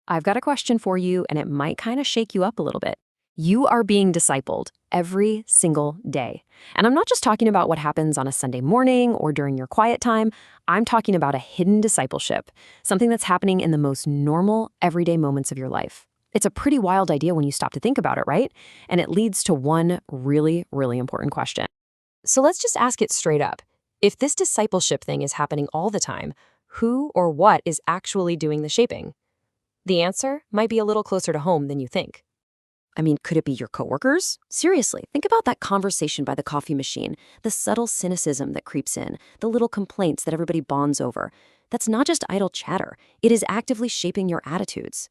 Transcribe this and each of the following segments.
I've got a question for you, and it might kind of shake you up a little bit. You are being discipled every single day. And I'm not just talking about what happens on a Sunday morning or during your quiet time. I'm talking about a hidden discipleship, something that's happening in the most normal, everyday moments of your life. It's a pretty wild idea when you stop to think about it, right? And it leads to one really, really important question. So let's just ask it straight up. If this discipleship thing is happening all the time, who or what is actually doing the shaping? The answer might be a little closer to home than you think. I mean, could it be your coworkers? Seriously, think about that conversation by the coffee machine, the subtle cynicism that creeps in, the little complaints that everybody bonds over. That's not just idle chatter. It is actively shaping your attitudes.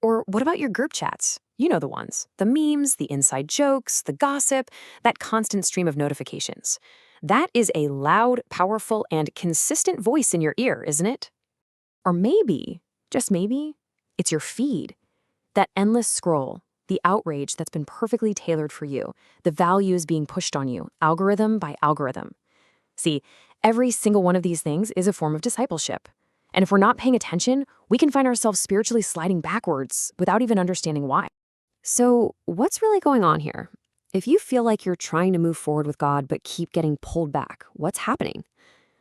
Or what about your group chats? You know the ones. The memes, the inside jokes, the gossip, that constant stream of notifications. That is a loud, powerful, and consistent voice in your ear, isn't it? Or maybe, just maybe, it's your feed. That endless scroll, the outrage that's been perfectly tailored for you, the values being pushed on you, algorithm by algorithm. See, every single one of these things is a form of discipleship. And if we're not paying attention, we can find ourselves spiritually sliding backwards without even understanding why. So, what's really going on here? If you feel like you're trying to move forward with God but keep getting pulled back, what's happening?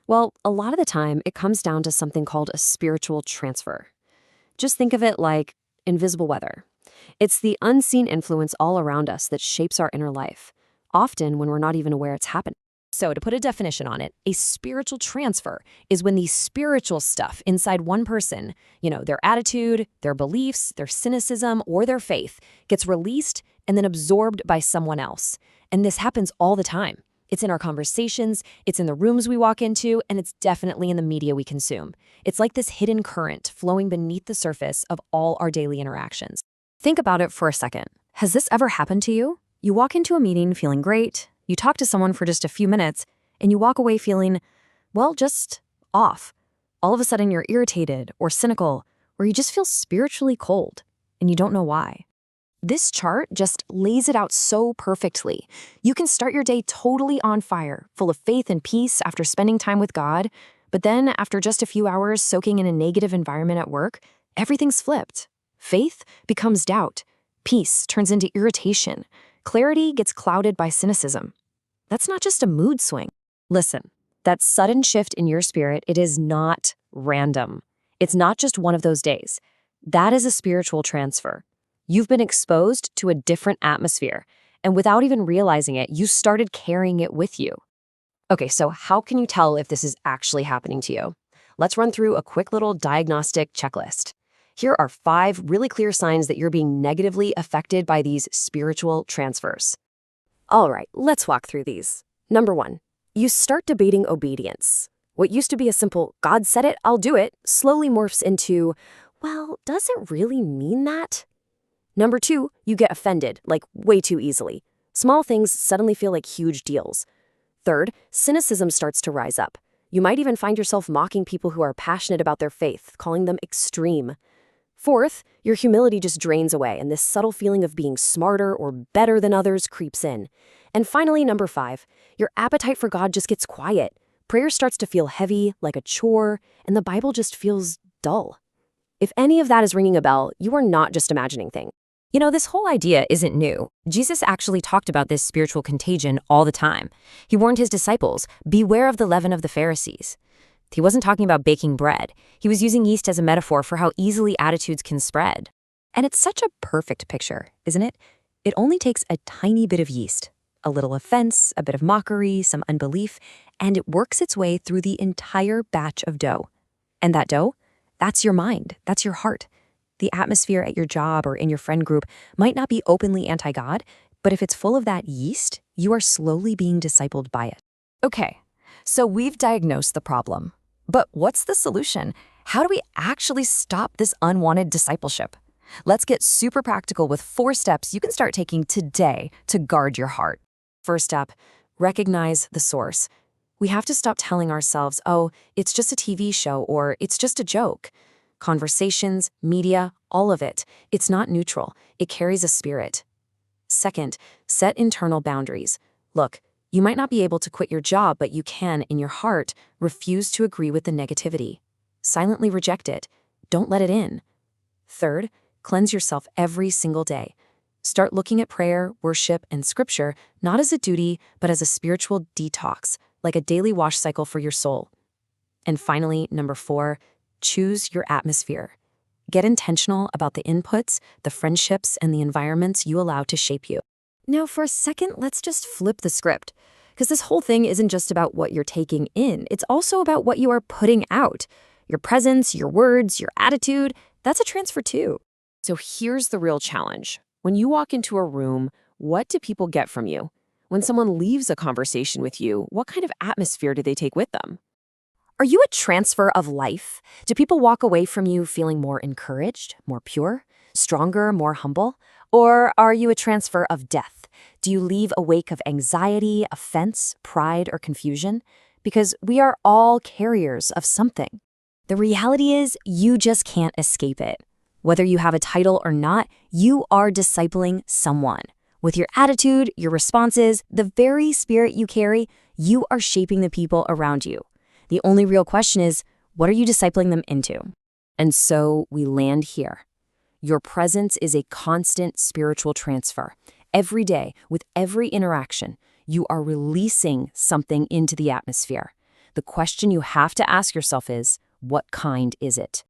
Well, a lot of the time, it comes down to something called a spiritual transfer. Just think of it like invisible weather. It's the unseen influence all around us that shapes our inner life, often when we're not even aware it's happening. So to put a definition on it, a spiritual transfer is when the spiritual stuff inside one person, their attitude, their beliefs, their cynicism, or their faith, gets released and then absorbed by someone else. And this happens all the time. It's in our conversations, it's in the rooms we walk into, and it's definitely in the media we consume. It's like this hidden current flowing beneath the surface of all our daily interactions. Think about it for a second. Has this ever happened to you? You walk into a meeting feeling great, you talk to someone for just a few minutes, and you walk away feeling, just off. All of a sudden you're irritated or cynical, or you just feel spiritually cold, and you don't know why. This chart just lays it out so perfectly. You can start your day totally on fire, full of faith and peace after spending time with God, but then after just a few hours soaking in a negative environment at work, everything's flipped. Faith becomes doubt. Peace turns into irritation. Clarity gets clouded by cynicism. That's not just a mood swing. Listen, that sudden shift in your spirit, it is not random. It's not just one of those days. That is a spiritual transfer. You've been exposed to a different atmosphere, and without even realizing it, you started carrying it with you. Okay, so how can you tell if this is actually happening to you? Let's run through a quick little diagnostic checklist. Here are 5 really clear signs that you're being negatively affected by these spiritual transfers. All right, let's walk through these. Number 1, you start debating obedience. What used to be a simple, God said it, I'll do it, slowly morphs into, does it really mean that? Number 2, you get offended, like way too easily. Small things suddenly feel like huge deals. Third, cynicism starts to rise up. You might even find yourself mocking people who are passionate about their faith, calling them extreme. Fourth, your humility just drains away, and this subtle feeling of being smarter or better than others creeps in. And finally, number 5, your appetite for God just gets quiet. Prayer starts to feel heavy, like a chore, and the Bible just feels dull. If any of that is ringing a bell, you are not just imagining things. This whole idea isn't new. Jesus actually talked about this spiritual contagion all the time. He warned his disciples, beware of the leaven of the Pharisees. He wasn't talking about baking bread. He was using yeast as a metaphor for how easily attitudes can spread. And it's such a perfect picture, isn't it? It only takes a tiny bit of yeast, a little offense, a bit of mockery, some unbelief, and it works its way through the entire batch of dough. And that dough, that's your mind, that's your heart. The atmosphere at your job or in your friend group might not be openly anti-God, but if it's full of that yeast, you are slowly being discipled by it. Okay, so we've diagnosed the problem. But what's the solution? How do we actually stop this unwanted discipleship? Let's get super practical with 4 steps you can start taking today to guard your heart. First step, recognize the source. We have to stop telling ourselves, it's just a TV show or it's just a joke. Conversations, media, all of it. It's not neutral. It carries a spirit. Second, set internal boundaries. Look, you might not be able to quit your job, but you can, in your heart, refuse to agree with the negativity. Silently reject it. Don't let it in. Third, cleanse yourself every single day. Start looking at prayer, worship, and scripture not as a duty, but as a spiritual detox, like a daily wash cycle for your soul. And finally, number 4, choose your atmosphere. Get intentional about the inputs, the friendships, and the environments you allow to shape you. Now, for a second, let's just flip the script. Because this whole thing isn't just about what you're taking in, it's also about what you are putting out. Your presence, your words, your attitude, that's a transfer too. So here's the real challenge. When you walk into a room, what do people get from you? When someone leaves a conversation with you, what kind of atmosphere do they take with them? Are you a transfer of life? Do people walk away from you feeling more encouraged, more pure, stronger, more humble? Or are you a transfer of death? Do you leave a wake of anxiety, offense, pride, or confusion? Because we are all carriers of something. The reality is, you just can't escape it. Whether you have a title or not, you are discipling someone. With your attitude, your responses, the very spirit you carry, you are shaping the people around you. The only real question is, what are you discipling them into? And so we land here. Your presence is a constant spiritual transfer. Every day, with every interaction, you are releasing something into the atmosphere. The question you have to ask yourself is, what kind is it?